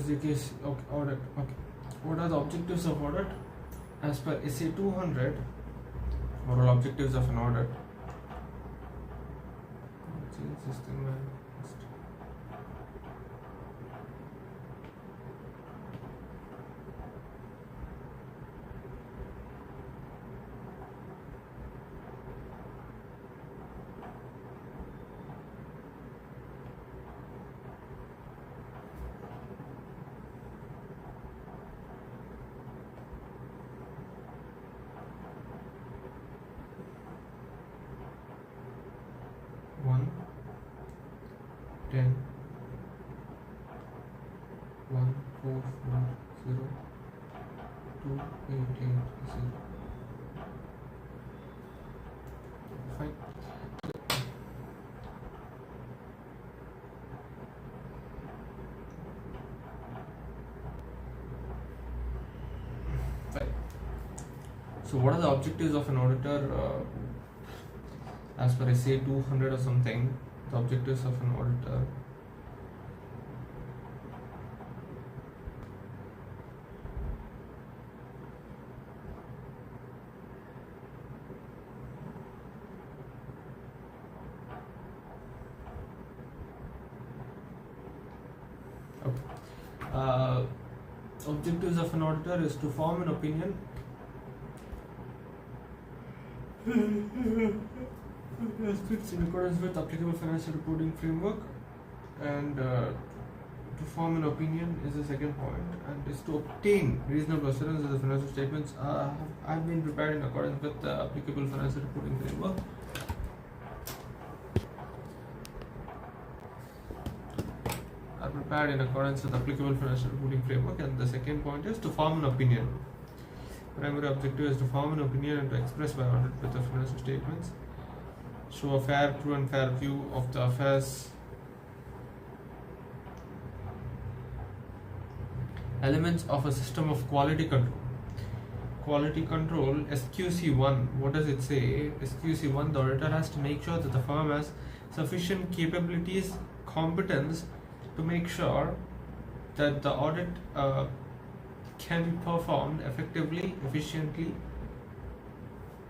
is the case? Okay, audit. Okay. What are the objectives of audit? As per SA 200, what are objectives of an audit? Change this thing, man. One, 10, 1, 4, 4, 0, 2, 8, 8, 0. Fine. Fine. So what are the objectives of an auditor? As per SA 200 or something, the objectives of an auditor. Okay. Objectives of an auditor is to form an opinion aspects in accordance with applicable financial reporting framework, and to form an opinion is the second point, and is to obtain reasonable assurance that the financial statements have been prepared in accordance with the applicable financial reporting framework. Are prepared in accordance with applicable financial reporting framework, and the second point is to form an opinion. Primary objective is to form an opinion and to express by audit with the financial statements. Show a fair, true and fair view of the affairs. Elements of a system of quality control. Quality control, SQC1, what does it say? SQC1, the auditor has to make sure that the firm has sufficient capabilities, competence to make sure that the audit can be performed effectively, efficiently,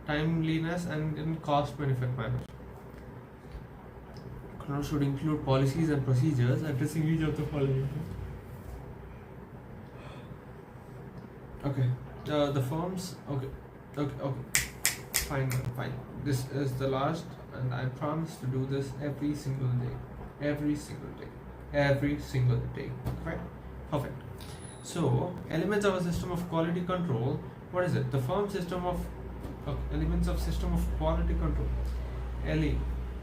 timeliness, and in cost-benefit manner. Control should include policies and procedures addressing each of the following. Okay. The firms. Okay. Fine. This is the last, and I promise to do this every single day. Every single day. Right? Perfect. So, elements of a system of quality control. What is it? The firm system of elements of system of quality control. LE.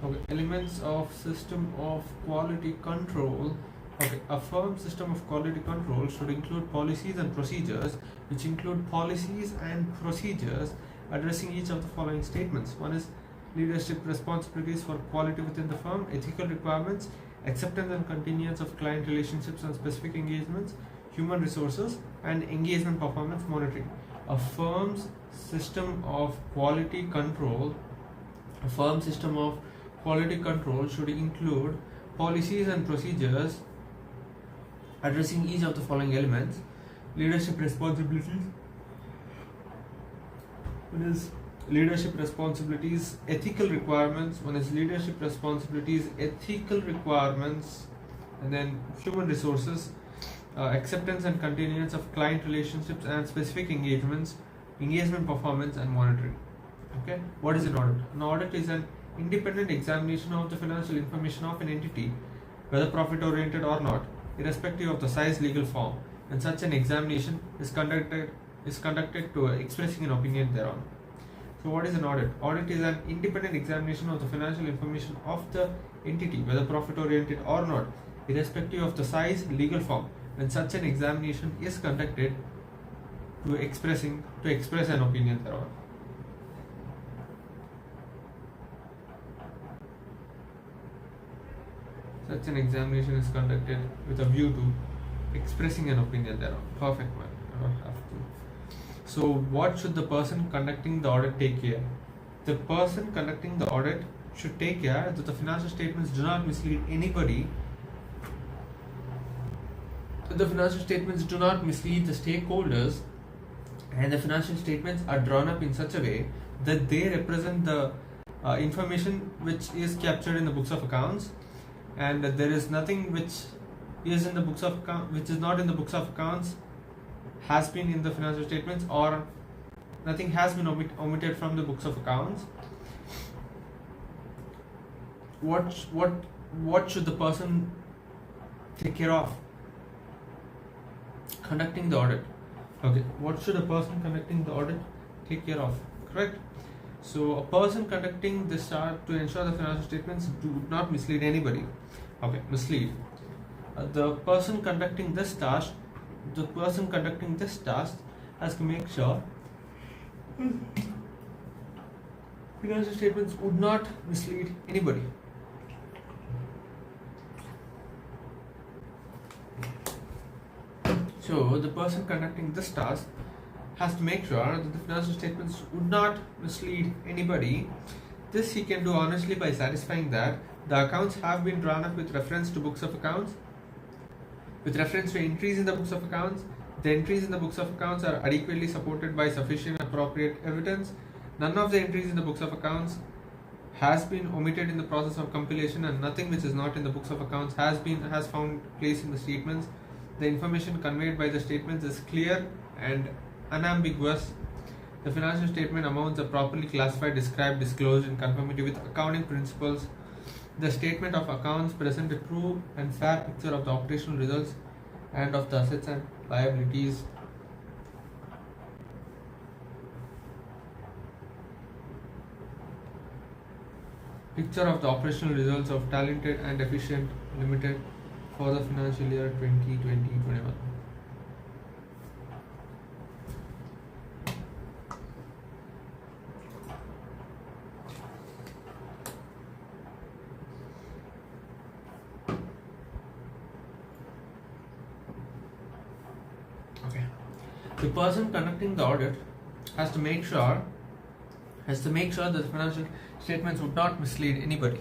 Okay. Elements of system of quality control. Okay. A firm system of quality control should include policies and procedures, which include policies and procedures addressing each of the following statements. One is leadership responsibilities for quality within the firm, ethical requirements, acceptance and continuance of client relationships and specific engagements, human resources, and engagement performance monitoring. A firm's system of quality control should include policies and procedures addressing each of the following elements. Leadership responsibilities. One is leadership responsibilities, ethical requirements. One is leadership responsibilities, ethical requirements, and then human resources, acceptance and continuance of client relationships and specific engagements, engagement performance, and monitoring. Okay, what is an audit? An audit is an independent examination of the financial information of an entity, whether profit oriented or not, irrespective of the size, legal form, and such an examination is conducted to expressing an opinion thereon. So what is an audit? Audit is an independent examination of the financial information of the entity, whether profit oriented or not, irrespective of the size, legal form, when such an examination is conducted to express an opinion thereon. Such an examination is conducted with a view to expressing an opinion thereon. Perfect, man. I don't have to. So, what should the person conducting the audit take care? The person conducting the audit should take care that the financial statements do not mislead anybody the financial statements do not mislead the stakeholders, and the financial statements are drawn up in such a way that they represent the information which is captured in the books of accounts, and there is nothing which is in the books of account which is not in the books of accounts has been in the financial statements, or nothing has been omitted from the books of accounts. What should the person take care of? Conducting the audit. Okay, what should a person conducting the audit take care of? Correct. So a person conducting this to ensure the financial statements do not mislead anybody. Okay, mislead. The person conducting this task has to make sure financial statements would not mislead anybody. So the person conducting this task has to make sure that the financial statements would not mislead anybody. This he can do honestly by satisfying that the accounts have been drawn up with reference to books of accounts, with reference to entries in the books of accounts. The entries in the books of accounts are adequately supported by sufficient appropriate evidence. None of the entries in the books of accounts has been omitted in the process of compilation, and nothing which is not in the books of accounts has found place in the statements. The information conveyed by the statements is clear and unambiguous. The financial statement amounts are properly classified, described, disclosed in conformity with accounting principles. The statement of accounts present a true and fair picture of the operational results and of the assets and liabilities. Picture of the operational results of Talented and Efficient Limited for the financial year 2020-21. Okay. The person conducting the audit has to make sure that the financial statements would not mislead anybody.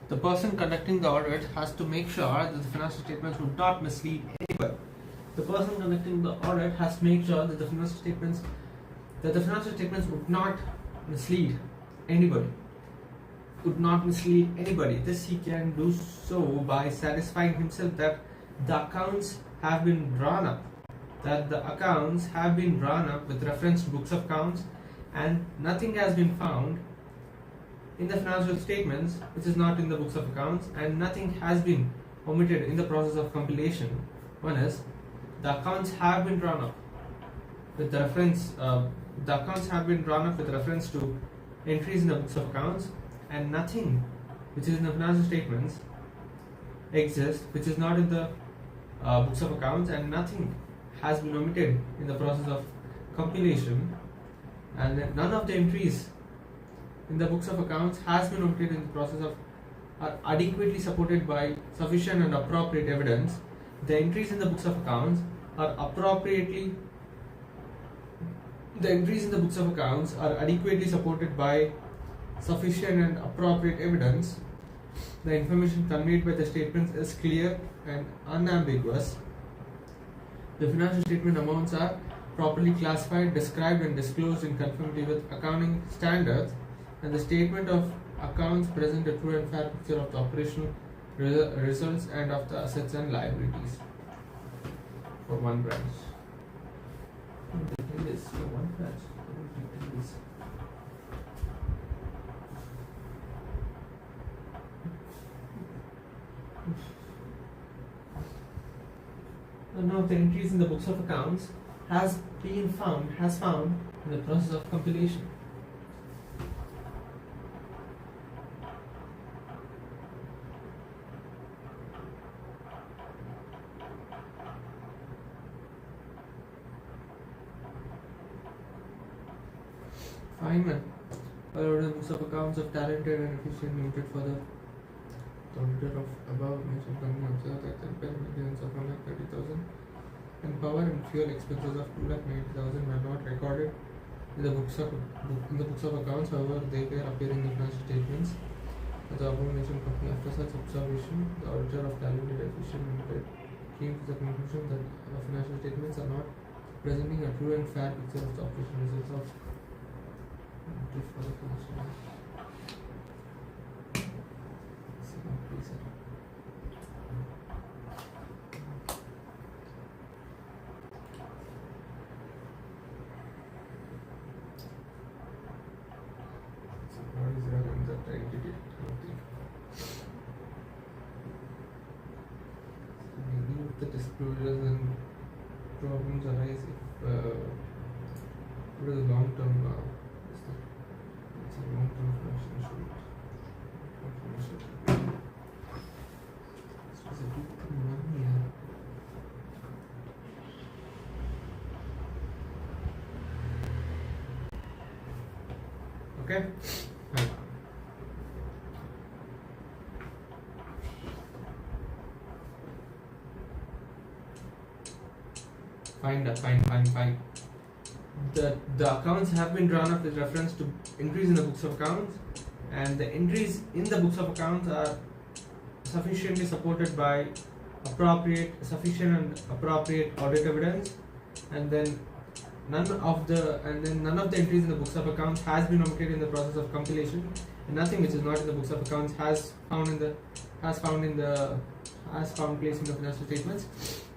The person conducting the audit has to make sure that the financial statements would not mislead anybody. The person conducting the audit has to make sure that the financial statements would not mislead anybody. This he can do so by satisfying himself that the accounts have been drawn up. With reference to books of accounts, and nothing has been found in the financial statements which is not in the books of accounts, and nothing has been omitted in the process of compilation. One is the accounts have been drawn up with reference. The accounts have been drawn up with reference to entries in the books of accounts, and nothing which is in the financial statements exists which is not in the books of accounts, and nothing has been omitted in the process of compilation, and none of the entries in the books of accounts has been omitted in the process of are adequately supported by sufficient and appropriate evidence. The entries in the books of accounts are adequately supported by sufficient and appropriate evidence. The information conveyed by the statements is clear and unambiguous. The financial statement amounts are properly classified, described, and disclosed in conformity with accounting standards, and the statement of accounts present a true and fair picture of the operational results and of the assets and liabilities. For one branch. None of the entries in the books of accounts has found in the process of compilation. Feynman, the books of accounts of Talented and Efficient Limited for the auditor of above mentioned company observed that the repair maintenance of 1,30,000 and power and fuel expenses of 2,90,000 were not recorded In the books of accounts, however, they were appearing in financial statements. The abomination company, after such observation, the auditor of Calculated Efficient Limited came to the conclusion that financial statements are not presenting a true and fair picture of the operational results of for the financial. What is that in that entity? Many of the disclosures and problems arise if it is a long-term it's a long-term financial issue. Specific to 1 year. Okay. Fine. The accounts have been drawn up with reference to entries in the books of accounts, and the entries in the books of accounts are sufficiently supported by sufficient and appropriate audit evidence, and then none of the entries in the books of accounts has been omitted in the process of compilation, and nothing which is not in the books of accounts has found place in the financial statements.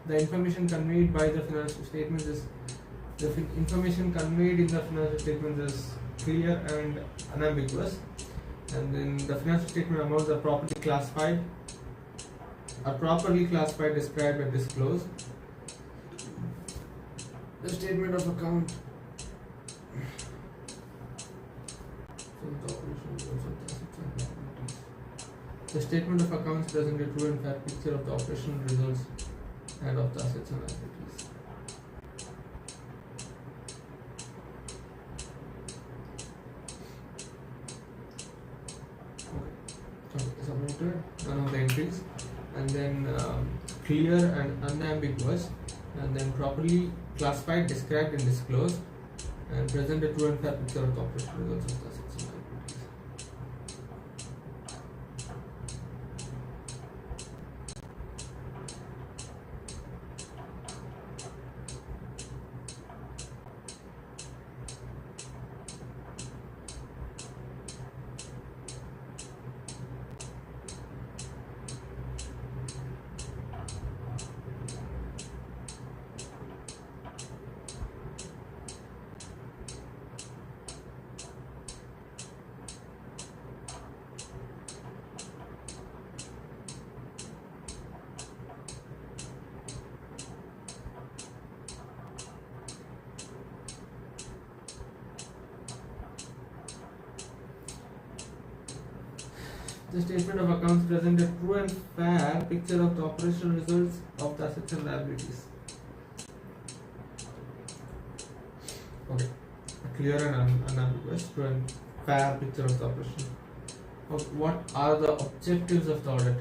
The information conveyed by the financial statements is clear and unambiguous, and then the financial statement amounts are properly classified, described and disclosed. The statement of account present a true and fair picture of the operational results and of the assets and liabilities. Submitted, none of the entries, and then clear and unambiguous, and then properly classified, described and disclosed, and present a true and fair picture of the operational results of the assets and liabilities. The statement of accounts present a true and fair picture of the operational results of the assets and liabilities. Okay, a clear and unambiguous, true and fair picture of the operation. What are the objectives of the audit?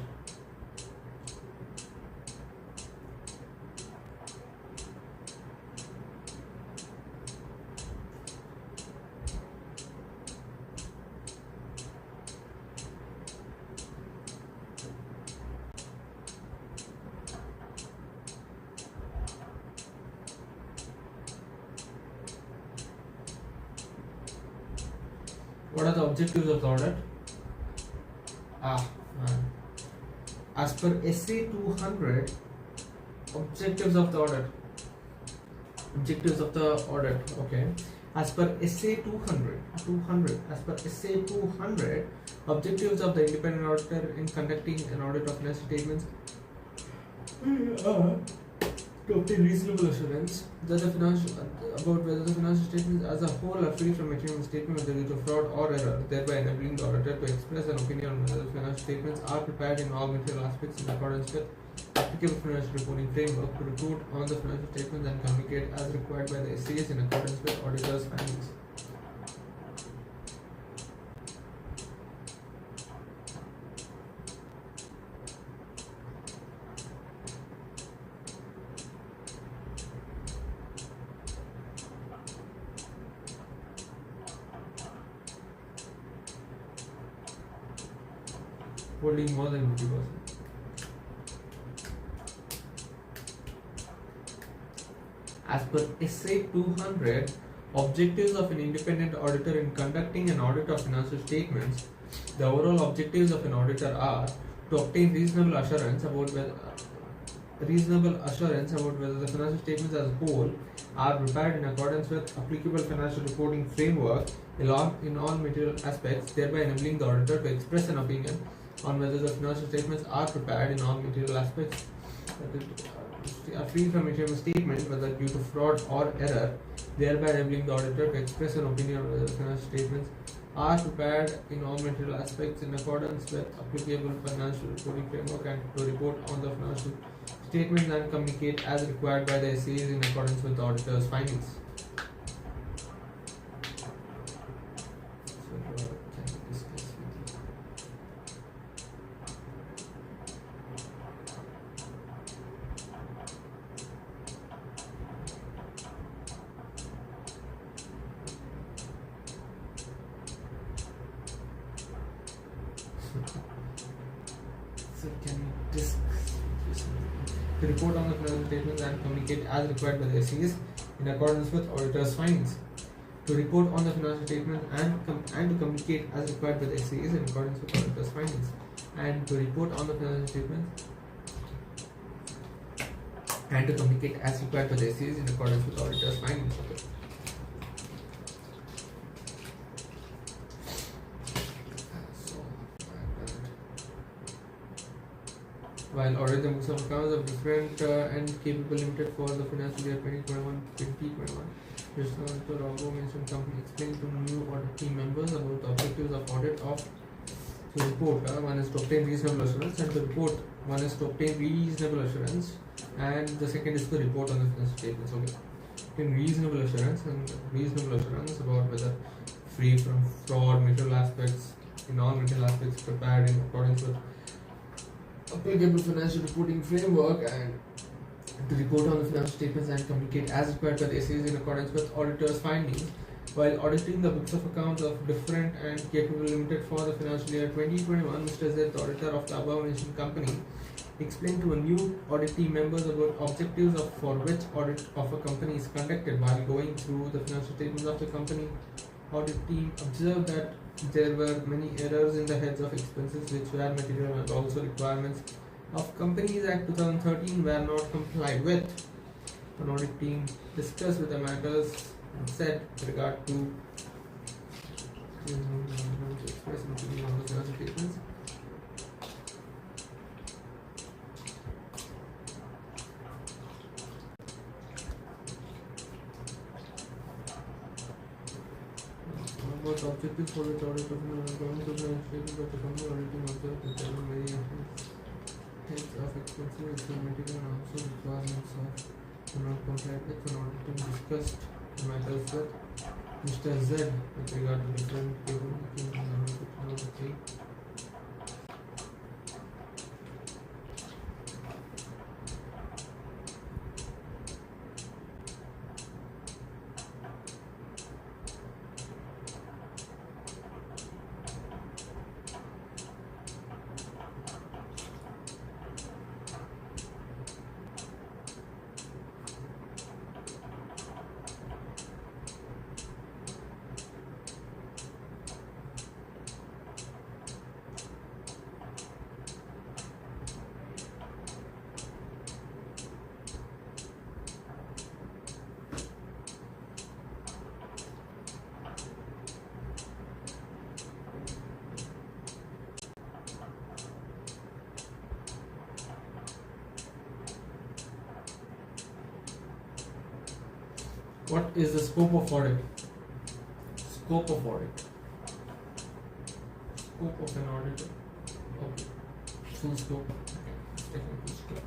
What are the objectives of the audit? As per SA 200, objectives of the audit. Okay. As per SA 200, as per SA 200, objectives of the independent auditor in conducting an audit of financial statements to obtain reasonable assurance that whether the financial statements as a whole are free from material misstatement with regard to fraud or error, thereby enabling the auditor to express an opinion on whether the financial statements are prepared in all material aspects in accordance with applicable financial reporting framework, to report on the financial statements and communicate as required by the SCAs in accordance with auditors' findings. holding more than 50%. As per Essay 200, objectives of an independent auditor in conducting an audit of financial statements. The overall objectives of an auditor are to obtain reasonable assurance about whether the financial statements as a whole are prepared in accordance with applicable financial reporting framework in all material aspects, thereby enabling the auditor to express an opinion on whether the financial statements are prepared in all material aspects are free from material misstatement, whether due to fraud or error, thereby enabling the auditor to express an opinion on whether the financial statements are prepared in all material aspects in accordance with applicable financial reporting framework, and to report on the financial statements and communicate as required by the SCAs in accordance with the auditor's findings. So can we discuss to report on the financial statements and communicate as required by the SCAs in accordance with auditor's findings. To report on the financial statement and to communicate as required by the SCAs in accordance with auditor's findings. And to report on the financial statements and to communicate as required by the SCAs in accordance with auditor's findings. Okay. While auditing the books of accounts of different and capable limited for the financial year 2021, Mr. Auditor mentioned company explained to new audit team members about the objectives of audit of to report. One is to obtain reasonable assurance, and to report. One is to obtain reasonable assurance, and the second is to report on the financial statements. Okay. Obtain reasonable assurance about whether free from fraud, material aspects, in non-material aspects prepared in accordance with applicable financial reporting framework, and to report on the financial statements and communicate as required by the SCAs in accordance with auditor's findings. While auditing the books of accounts of different and capable limited for the financial year 2021, Mr. Z, the auditor of the above mentioned company, explained to a new audit team members about objectives for which audit of a company is conducted. While going through the financial statements of the company, audit team observed that there were many errors in the heads of expenses which were material, and also requirements of Companies Act 2013 were not complied with. An audit team discussed with the matters and said with regard to express an opinion on the financial statements. About objectives for which audit of account of the statement of the company auditing observed that there were many heads of expenses which were material, and also requirements of not complied with. An audit team discussed the matters with Mr. Z with regard to different capabilities and technology. What is the scope of audit? Scope of audit. Scope of an auditor. Okay. Full scope. Okay. Technical scope.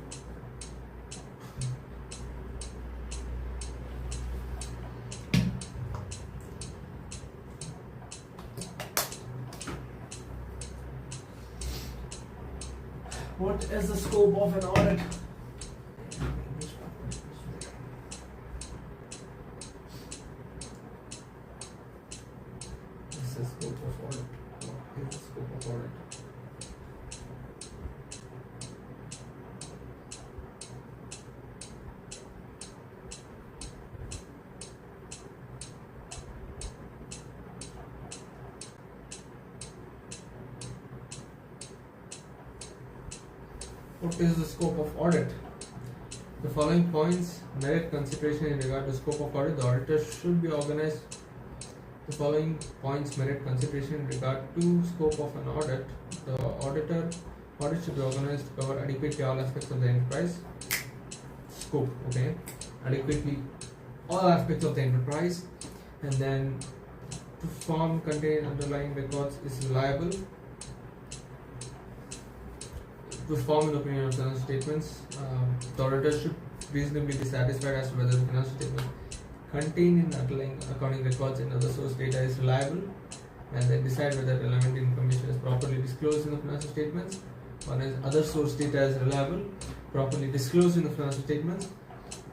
What is the scope of an audit? This is scope of audit. What is the scope of audit? What is the scope of audit? The following points merit consideration in regard to scope of audit. The auditor should be organized. The following points merit consideration in regard to scope of an audit. The audit should be organized to cover adequately all aspects of the enterprise. Scope, okay, adequately all aspects of the enterprise, and then to form, contain, underlying records is reliable. To form an opinion on financial statements, the auditor should reasonably be satisfied as to whether the financial statement contained in the underlying accounting records and other source data is reliable, and then decide whether relevant information is properly disclosed in the financial statements. One is other source data is reliable, properly disclosed in the financial statements.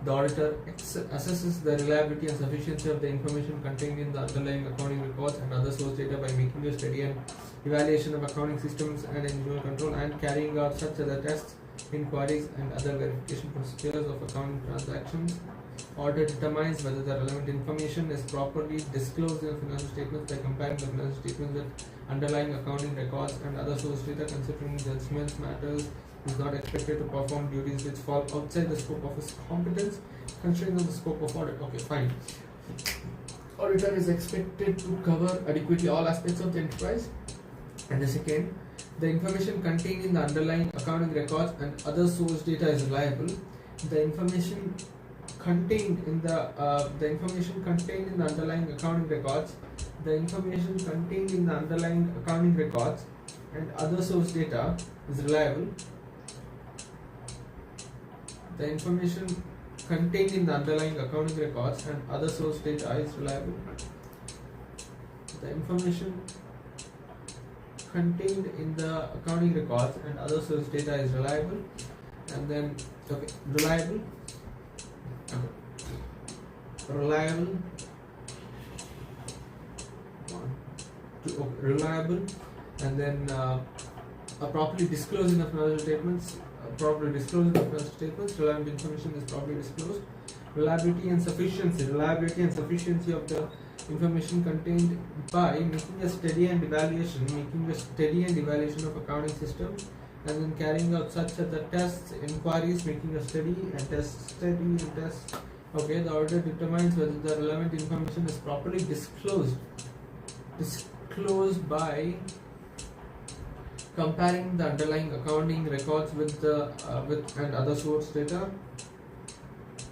The auditor assesses the reliability and sufficiency of the information contained in the underlying accounting records and other source data by making a study and evaluation of accounting systems and internal control, and carrying out such other tests, inquiries, and other verification procedures of accounting transactions. Audit determines whether the relevant information is properly disclosed in the financial statements by comparing the financial statements with underlying accounting records and other source data. Considering judgments matters, is not expected to perform duties which fall outside the scope of his competence. Considering the scope of audit, okay, fine. Auditor is expected to cover adequately all aspects of the enterprise. And the second, the information contained in the underlying accounting records and other source data is reliable. The information contained in the underlying accounting records, and other source data is reliable. The information contained in the underlying accounting records and other source data is reliable. The information contained in the accounting records and other source data is reliable. And then, okay, reliable, and then properly disclosed in the financial statements. Relevant information is properly disclosed. Reliability and sufficiency of the information contained by making a steady and evaluation of accounting systems, and then carrying out such other tests, inquiries, making a study and test. Okay, the auditor determines whether the relevant information is properly disclosed by comparing the underlying accounting records with and other source data.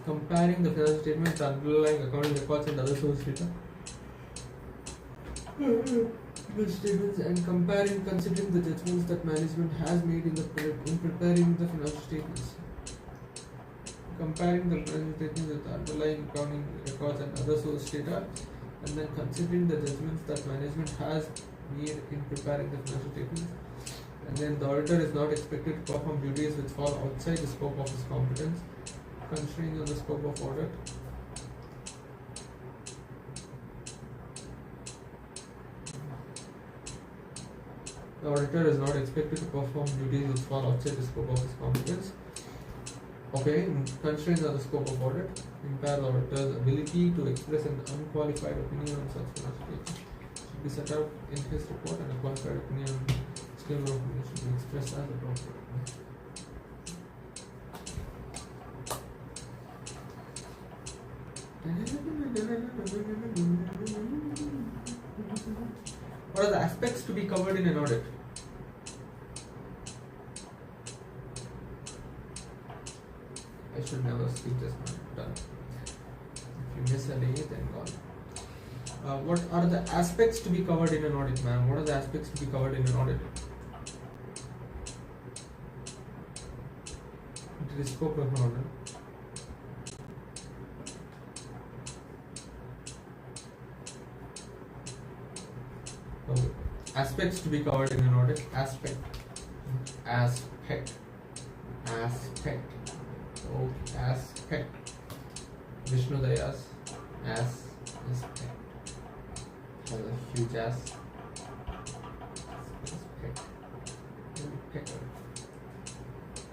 Comparing the financial statements, the underlying accounting records and other source data. Statements, and considering the judgments that management has made in preparing the financial statements. Comparing the financial statements with the underlying accounting records and other source data, and then considering the judgments that management has made in preparing the financial statements. And then the auditor is not expected to perform duties which fall outside the scope of his competence. Considering the scope of audit, the auditor is not expected to perform duties which fall outside the scope of his competence. Okay, considering the scope of audit, impair the auditor's ability to express an unqualified opinion on such financial statements should be set out in his report, and a qualified opinion on disclaimer of opinion should be expressed as appropriate. What are the aspects to be covered in an audit? I should never skip this one. Done. If you miss a day, then gone. What are the aspects to be covered in an audit, ma'am? What are the aspects to be covered in an audit? It is scope of an audit. Aspects to be covered in an audit. Aspect. Vishnu Dayas. Aspect. Has a huge ass.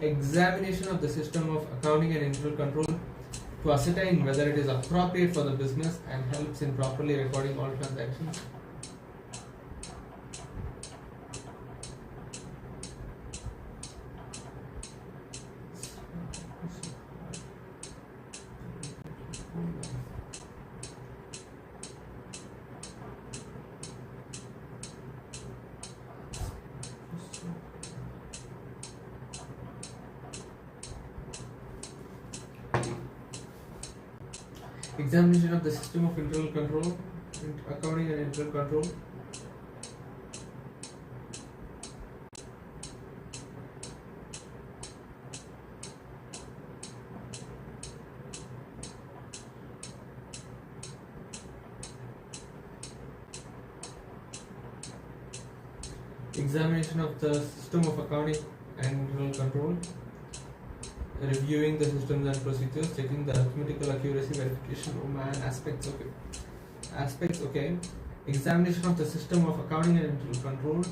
Examination of the system of accounting and internal control to ascertain whether it is appropriate for the business and helps in properly recording all transactions. Examination of the system of internal control, accounting and internal control. Examination of the system of accounting and internal control. Reviewing the systems and procedures, checking the arithmetical accuracy, verification, aspects. Okay. Examination of the system of accounting and internal control.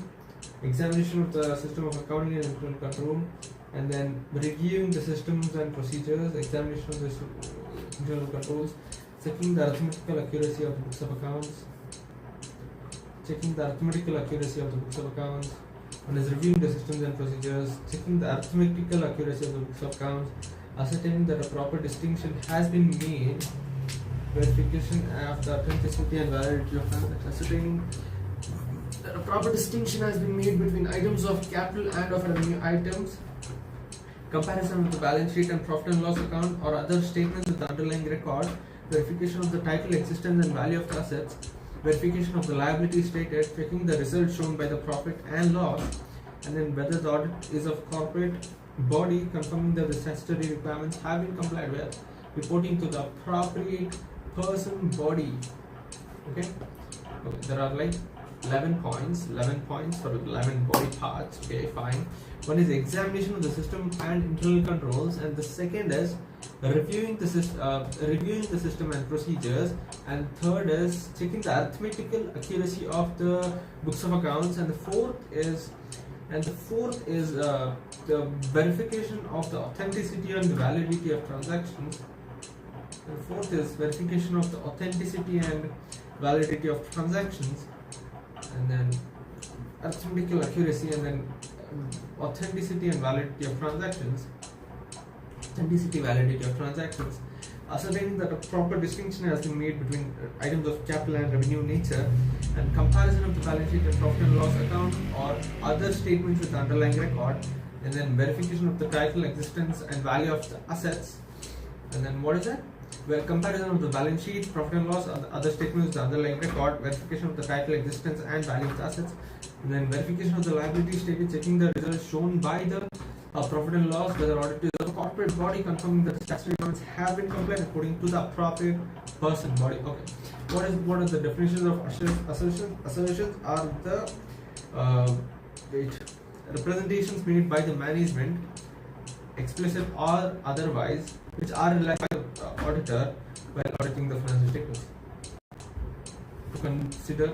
Examination of the system of accounting and internal control, and then reviewing the systems and procedures. Examination of the internal controls, checking the arithmetical accuracy of the books of accounts. Checking the arithmetical accuracy of the books of accounts. One is reviewing the systems and procedures, checking the arithmetical accuracy of the books of accounts, ascertaining that a proper distinction has been made, verification of the authenticity and validity of transactions, ascertaining that a proper distinction has been made between items of capital and of revenue items, comparison with the balance sheet and profit and loss account or other statements with the underlying record, verification of the title, existence and value of the assets, verification of the liability stated, checking the results shown by the profit and loss, and then whether the audit is of corporate body, confirming that the statutory requirements have been complied with, reporting to the appropriate person body. Okay, there are like 11 points for 11 body parts. Okay, fine. One is examination of the system and internal controls, and the second is reviewing the system and procedures, and third is checking the arithmetical accuracy of the books of accounts, and the fourth is the verification of the authenticity and the validity of transactions. And the fourth is verification of the authenticity and validity of transactions, and then arithmetical accuracy, and then authenticity and validity of transactions. Ascertaining that a proper distinction has been made between items of capital and revenue nature, and comparison of the balance sheet and profit and loss account or other statements with underlying record, and then verification of the title, existence and value of the assets, and then what is that? Where comparison of the balance sheet, profit and loss, other statements with the underlying record, verification of the title, existence and value of the assets, and then verification of the liability stated, checking the results shown by the profit and loss, whether audit is a corporate body, confirming that the statutory requirements have been complied according to the appropriate person body. Okay, what are the definitions of assertions? Assertions are the representations made by the management, explicit or otherwise, which are relied by the auditor while auditing the financial statements. To consider